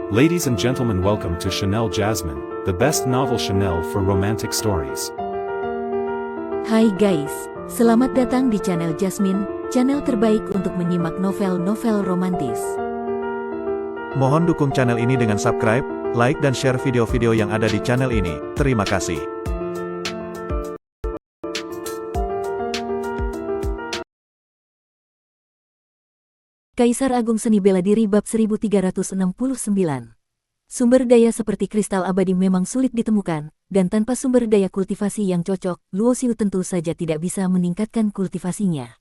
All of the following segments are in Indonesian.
Ladies and gentlemen, welcome to Chanel Jasmine, the best novel Chanel for romantic stories. Hai guys, selamat datang di channel Jasmine, channel terbaik untuk menyimak novel-novel romantis. Mohon dukung channel ini dengan subscribe, like dan share video-video yang ada di channel ini. Terima kasih. Kaisar Agung Seni Bela Diri bab 1369. Sumber daya seperti kristal abadi memang sulit ditemukan, dan tanpa sumber daya kultivasi yang cocok, Luo Xiu tentu saja tidak bisa meningkatkan kultivasinya.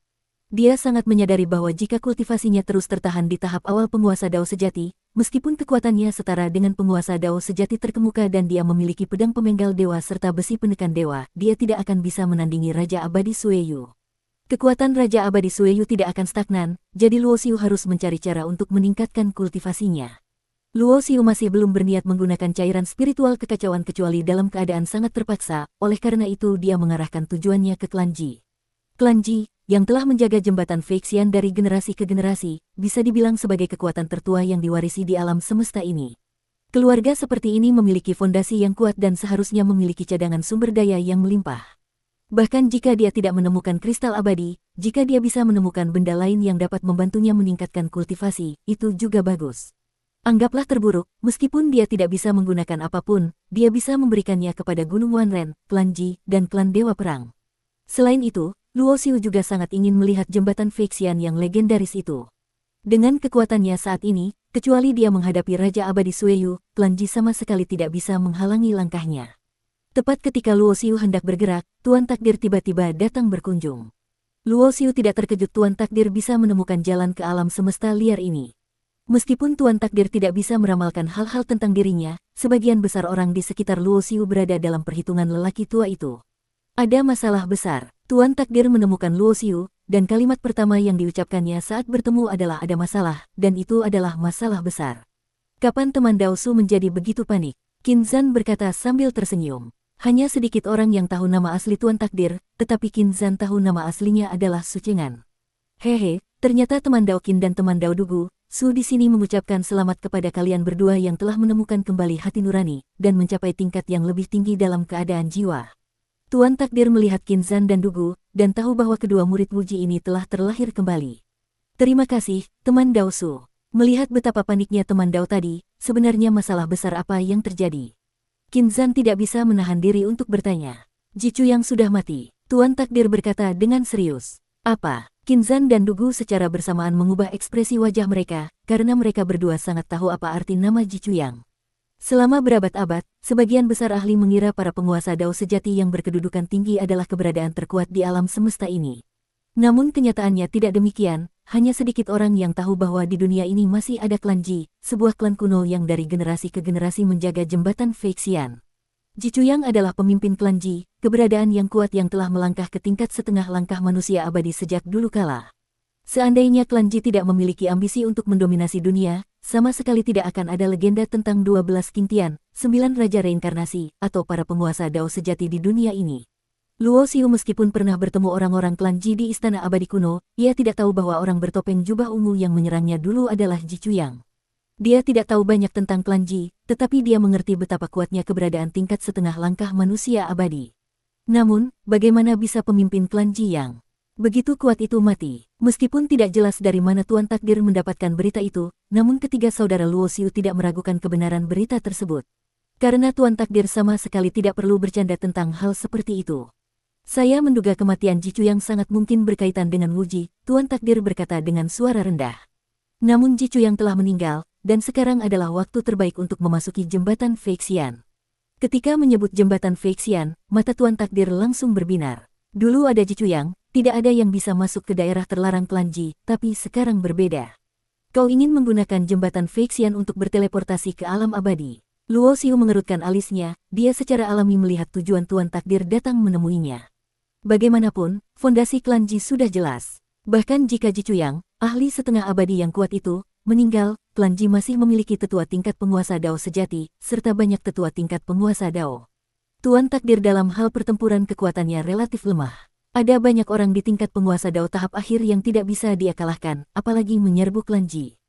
Dia sangat menyadari bahwa jika kultivasinya terus tertahan di tahap awal penguasa Dao sejati, meskipun kekuatannya setara dengan penguasa Dao sejati terkemuka dan dia memiliki pedang pemenggal dewa serta besi penekan dewa, dia tidak akan bisa menandingi Raja Abadi Sueyu. Kekuatan Raja Abadi Sueyu tidak akan stagnan, jadi Luo Xiu harus mencari cara untuk meningkatkan kultivasinya. Luo Xiu masih belum berniat menggunakan cairan spiritual kekacauan kecuali dalam keadaan sangat terpaksa, oleh karena itu dia mengarahkan tujuannya ke Klan Ji. Klan Ji, yang telah menjaga jembatan Feixian dari generasi ke generasi, bisa dibilang sebagai kekuatan tertua yang diwarisi di alam semesta ini. Keluarga seperti ini memiliki fondasi yang kuat dan seharusnya memiliki cadangan sumber daya yang melimpah. Bahkan jika dia tidak menemukan kristal abadi, jika dia bisa menemukan benda lain yang dapat membantunya meningkatkan kultivasi, itu juga bagus. Anggaplah terburuk, meskipun dia tidak bisa menggunakan apapun, dia bisa memberikannya kepada Gunung Wanren, Klan Ji, dan Klan Dewa Perang. Selain itu, Luo Xiu juga sangat ingin melihat jembatan Feixian yang legendaris itu. Dengan kekuatannya saat ini, kecuali dia menghadapi Raja Abadi Sueyu, Klan Ji sama sekali tidak bisa menghalangi langkahnya. Tepat ketika Luo Xiu hendak bergerak, Tuan Takdir tiba-tiba datang berkunjung. Luo Xiu tidak terkejut Tuan Takdir bisa menemukan jalan ke alam semesta liar ini. Meskipun Tuan Takdir tidak bisa meramalkan hal-hal tentang dirinya, sebagian besar orang di sekitar Luo Xiu berada dalam perhitungan lelaki tua itu. Ada masalah besar. Tuan Takdir menemukan Luo Xiu, dan kalimat pertama yang diucapkannya saat bertemu adalah ada masalah, dan itu adalah masalah besar. Kapan teman Dao Su menjadi begitu panik? Qin Zhan berkata sambil tersenyum. Hanya sedikit orang yang tahu nama asli Tuan Takdir, tetapi Qin Zhan tahu nama aslinya adalah Su Chengan. Hehe, ternyata teman Dao Qin dan teman Dao Dugu, Su di sini mengucapkan selamat kepada kalian berdua yang telah menemukan kembali hati nurani, dan mencapai tingkat yang lebih tinggi dalam keadaan jiwa. Tuan Takdir melihat Qin Zhan dan Dugu, dan tahu bahwa kedua murid Wuji ini telah terlahir kembali. Terima kasih, teman Dao Su. Melihat betapa paniknya teman Dao tadi, sebenarnya masalah besar apa yang terjadi? Qin Zhan tidak bisa menahan diri untuk bertanya. Ji Chuyang sudah mati, Tuan Takdir berkata dengan serius. Apa? Qin Zhan dan Dugu secara bersamaan mengubah ekspresi wajah mereka, karena mereka berdua sangat tahu apa arti nama Ji Chuyang. Selama berabad-abad, sebagian besar ahli mengira para penguasa Dao sejati yang berkedudukan tinggi adalah keberadaan terkuat di alam semesta ini. Namun kenyataannya tidak demikian. Hanya sedikit orang yang tahu bahwa di dunia ini masih ada Klan Ji, sebuah klan kuno yang dari generasi ke generasi menjaga jembatan Feixian. Ji Chuyang adalah pemimpin Klan Ji, keberadaan yang kuat yang telah melangkah ke tingkat setengah langkah manusia abadi sejak dulu kala. Seandainya Klan Ji tidak memiliki ambisi untuk mendominasi dunia, sama sekali tidak akan ada legenda tentang 12 Qingtian, 9 Raja Reinkarnasi, atau para penguasa Dao sejati di dunia ini. Luo Xiu meskipun pernah bertemu orang-orang Klan Ji di Istana Abadi Kuno, ia tidak tahu bahwa orang bertopeng jubah ungu yang menyerangnya dulu adalah Ji Chuyang. Dia tidak tahu banyak tentang Klan Ji, tetapi dia mengerti betapa kuatnya keberadaan tingkat setengah langkah manusia abadi. Namun, bagaimana bisa pemimpin Klan Ji yang begitu kuat itu mati? Meskipun tidak jelas dari mana Tuan Takdir mendapatkan berita itu, namun ketiga saudara Luo Xiu tidak meragukan kebenaran berita tersebut. Karena Tuan Takdir sama sekali tidak perlu bercanda tentang hal seperti itu. Saya menduga kematian Ji Chuyang sangat mungkin berkaitan dengan Wuji, Tuan Takdir berkata dengan suara rendah. Namun Ji Chuyang telah meninggal, dan sekarang adalah waktu terbaik untuk memasuki jembatan Feixian. Ketika menyebut jembatan Feixian, mata Tuan Takdir langsung berbinar. Dulu ada Ji Chuyang, tidak ada yang bisa masuk ke daerah terlarang Klan Ji, tapi sekarang berbeda. Kau ingin menggunakan jembatan Feixian untuk berteleportasi ke alam abadi. Luo Xiu mengerutkan alisnya, dia secara alami melihat tujuan Tuan Takdir datang menemuinya. Bagaimanapun, fondasi Klan Ji sudah jelas. Bahkan jika Ji Chuyang, ahli setengah abadi yang kuat itu, meninggal, Klan Ji masih memiliki tetua tingkat penguasa Dao sejati, serta banyak tetua tingkat penguasa Dao. Tuan Takdir dalam hal pertempuran kekuatannya relatif lemah. Ada banyak orang di tingkat penguasa Dao tahap akhir yang tidak bisa dia kalahkan, apalagi menyerbu Klan Ji.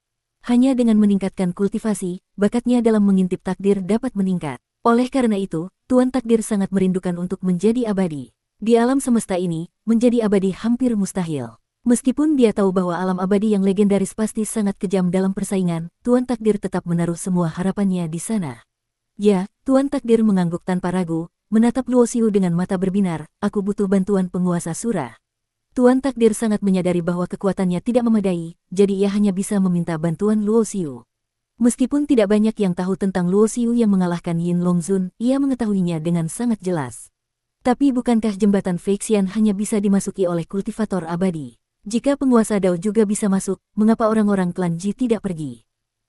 Hanya dengan meningkatkan kultivasi, bakatnya dalam mengintip takdir dapat meningkat. Oleh karena itu, Tuan Takdir sangat merindukan untuk menjadi abadi. Di alam semesta ini, menjadi abadi hampir mustahil. Meskipun dia tahu bahwa alam abadi yang legendaris pasti sangat kejam dalam persaingan, Tuan Takdir tetap menaruh semua harapannya di sana. Ya, Tuan Takdir mengangguk tanpa ragu, menatap Luoxiu dengan mata berbinar, aku butuh bantuan penguasa Sura. Tuan Takdir sangat menyadari bahwa kekuatannya tidak memadai, jadi ia hanya bisa meminta bantuan Luoxiu. Meskipun tidak banyak yang tahu tentang Luoxiu yang mengalahkan Yin Longzun, ia mengetahuinya dengan sangat jelas. Tapi bukankah jembatan Feixian hanya bisa dimasuki oleh kultivator abadi? Jika penguasa Dao juga bisa masuk, mengapa orang-orang klan Ji tidak pergi?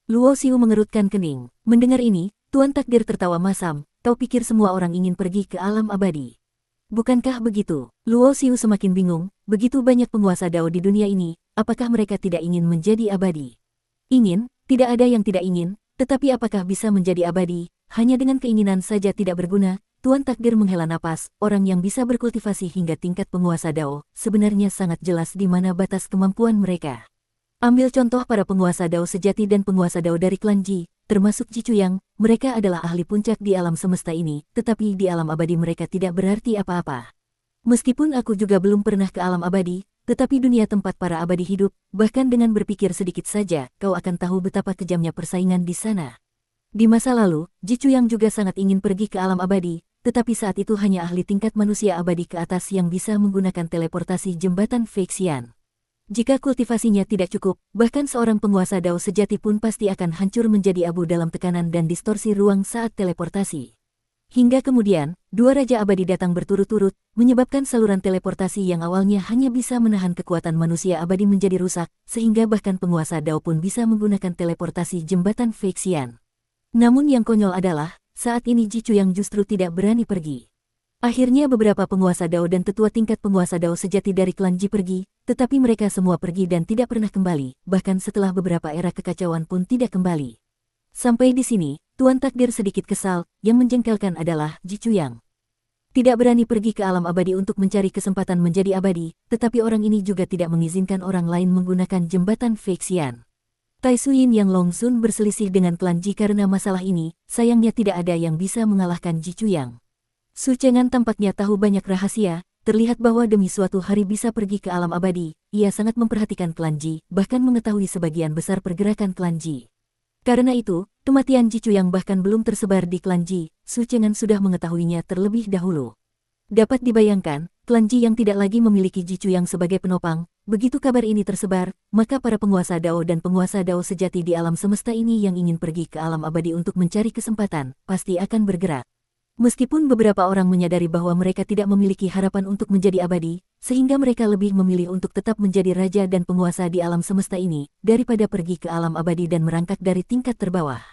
Luoxiu mengerutkan kening. Mendengar ini, Tuan Takdir tertawa masam, kau pikir semua orang ingin pergi ke alam abadi? Bukankah begitu? Luoxiu semakin bingung, begitu banyak penguasa Dao di dunia ini, apakah mereka tidak ingin menjadi abadi? Ingin, tidak ada yang tidak ingin, tetapi apakah bisa menjadi abadi? Hanya dengan keinginan saja tidak berguna. Tuan Takdir menghela napas, orang yang bisa berkultivasi hingga tingkat penguasa Dao, sebenarnya sangat jelas di mana batas kemampuan mereka. Ambil contoh para penguasa Dao sejati dan penguasa Dao dari klan Ji, termasuk Ji Chuyang, mereka adalah ahli puncak di alam semesta ini, tetapi di alam abadi mereka tidak berarti apa-apa. Meskipun aku juga belum pernah ke alam abadi, tetapi dunia tempat para abadi hidup, bahkan dengan berpikir sedikit saja, kau akan tahu betapa kejamnya persaingan di sana. Di masa lalu, Ji Chuyang juga sangat ingin pergi ke alam abadi, tetapi saat itu hanya ahli tingkat manusia abadi ke atas yang bisa menggunakan teleportasi jembatan Feixian. Jika kultivasinya tidak cukup, bahkan seorang penguasa Dao sejati pun pasti akan hancur menjadi abu dalam tekanan dan distorsi ruang saat teleportasi. Hingga kemudian, dua raja abadi datang berturut-turut, menyebabkan saluran teleportasi yang awalnya hanya bisa menahan kekuatan manusia abadi menjadi rusak, sehingga bahkan penguasa Dao pun bisa menggunakan teleportasi jembatan Feixian. Namun yang konyol adalah, saat ini Ji Chuyang justru tidak berani pergi. Akhirnya beberapa penguasa Dao dan tetua tingkat penguasa Dao sejati dari klan Ji pergi, tetapi mereka semua pergi dan tidak pernah kembali, bahkan setelah beberapa era kekacauan pun tidak kembali. Sampai di sini, Tuan Takdir sedikit kesal, yang menjengkelkan adalah Ji Chuyang. Tidak berani pergi ke alam abadi untuk mencari kesempatan menjadi abadi, tetapi orang ini juga tidak mengizinkan orang lain menggunakan jembatan Feixian. Tai Suyin yang Longzun berselisih dengan klan Ji karena masalah ini, sayangnya tidak ada yang bisa mengalahkan Ji Chuyang. Su Chengan tampaknya tahu banyak rahasia, terlihat bahwa demi suatu hari bisa pergi ke alam abadi, ia sangat memperhatikan klan Ji, bahkan mengetahui sebagian besar pergerakan klan Ji. Karena itu, kematian Ji Chuyang bahkan belum tersebar di klan Ji, Su Chengan sudah mengetahuinya terlebih dahulu. Dapat dibayangkan, klan Ji yang tidak lagi memiliki Ji Chuyang sebagai penopang, begitu kabar ini tersebar, maka para penguasa Dao dan penguasa Dao sejati di alam semesta ini yang ingin pergi ke alam abadi untuk mencari kesempatan, pasti akan bergerak. Meskipun beberapa orang menyadari bahwa mereka tidak memiliki harapan untuk menjadi abadi, sehingga mereka lebih memilih untuk tetap menjadi raja dan penguasa di alam semesta ini, daripada pergi ke alam abadi dan merangkak dari tingkat terbawah.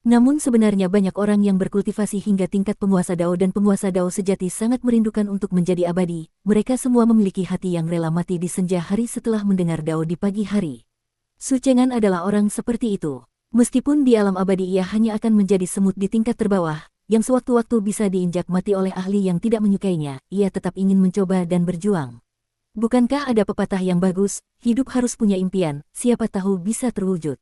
Namun sebenarnya banyak orang yang berkultivasi hingga tingkat penguasa Dao dan penguasa Dao sejati sangat merindukan untuk menjadi abadi, mereka semua memiliki hati yang rela mati di senja hari setelah mendengar Dao di pagi hari. Su Chengan adalah orang seperti itu. Meskipun di alam abadi ia hanya akan menjadi semut di tingkat terbawah, yang sewaktu-waktu bisa diinjak mati oleh ahli yang tidak menyukainya, ia tetap ingin mencoba dan berjuang. Bukankah ada pepatah yang bagus, hidup harus punya impian, siapa tahu bisa terwujud.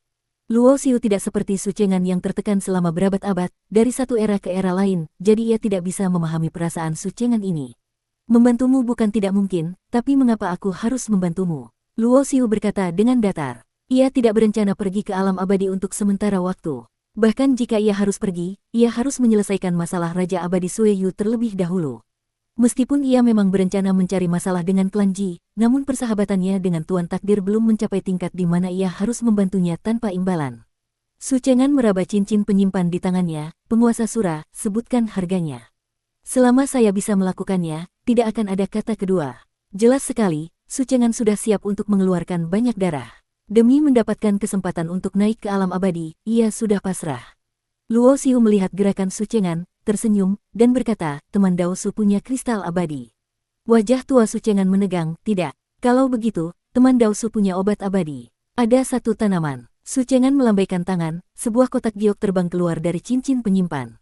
Luoxiu tidak seperti Su Chengan yang tertekan selama berabad-abad, dari satu era ke era lain, jadi ia tidak bisa memahami perasaan Su Chengan ini. Membantumu bukan tidak mungkin, tapi mengapa aku harus membantumu? Luoxiu berkata dengan datar. Ia tidak berencana pergi ke alam abadi untuk sementara waktu. Bahkan jika ia harus pergi, ia harus menyelesaikan masalah Raja Abadi Sueyu terlebih dahulu. Meskipun ia memang berencana mencari masalah dengan klan Ji, namun persahabatannya dengan Tuan Takdir belum mencapai tingkat di mana ia harus membantunya tanpa imbalan. Su Chengan meraba cincin penyimpan di tangannya, penguasa Sura, sebutkan harganya. Selama saya bisa melakukannya, tidak akan ada kata kedua. Jelas sekali, Su Chengan sudah siap untuk mengeluarkan banyak darah. Demi mendapatkan kesempatan untuk naik ke alam abadi, ia sudah pasrah. Luoxiu melihat gerakan Su Chengan, tersenyum, dan berkata, teman Dao Su punya kristal abadi. Wajah tua Su Chengan menegang, tidak. Kalau begitu, teman Dao Su punya obat abadi. Ada satu tanaman. Su Chengan melambaikan tangan, sebuah kotak giok terbang keluar dari cincin penyimpan.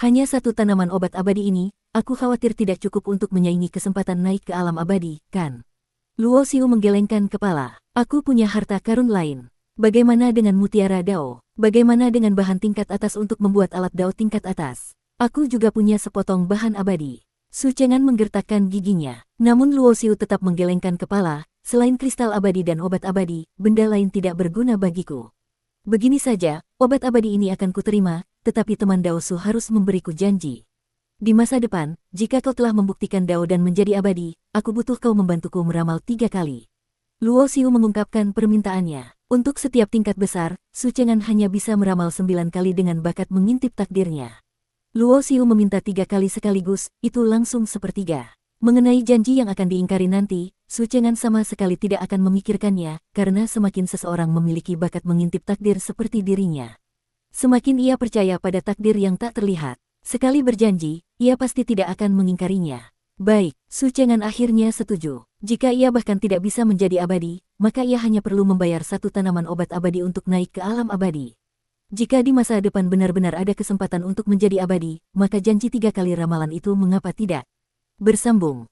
Hanya satu tanaman obat abadi ini, aku khawatir tidak cukup untuk menyaingi kesempatan naik ke alam abadi, kan? Luoxiu menggelengkan kepala. Aku punya harta karun lain. Bagaimana dengan mutiara Dao? Bagaimana dengan bahan tingkat atas untuk membuat alat Dao tingkat atas? Aku juga punya sepotong bahan abadi. Su Cheng'an menggertakkan giginya. Namun Luo Xiu tetap menggelengkan kepala, selain kristal abadi dan obat abadi, benda lain tidak berguna bagiku. Begini saja, obat abadi ini akan kuterima, tetapi teman Dao Su harus memberiku janji. Di masa depan, jika kau telah membuktikan Dao dan menjadi abadi, aku butuh kau membantuku meramal 3 kali. Luo Xiu mengungkapkan permintaannya. Untuk setiap tingkat besar, Su Cheng'an hanya bisa meramal 9 kali dengan bakat mengintip takdirnya. Luo Xiu meminta 3 kali sekaligus, itu langsung sepertiga. Mengenai janji yang akan diingkari nanti, Su Cheng'an sama sekali tidak akan memikirkannya, karena semakin seseorang memiliki bakat mengintip takdir seperti dirinya, semakin ia percaya pada takdir yang tak terlihat. Sekali berjanji, ia pasti tidak akan mengingkarinya. Baik, Su Cheng'an akhirnya setuju. Jika ia bahkan tidak bisa menjadi abadi, maka ia hanya perlu membayar 1 tanaman obat abadi untuk naik ke alam abadi. Jika di masa depan benar-benar ada kesempatan untuk menjadi abadi, maka janji 3 kali ramalan itu mengapa tidak? Bersambung.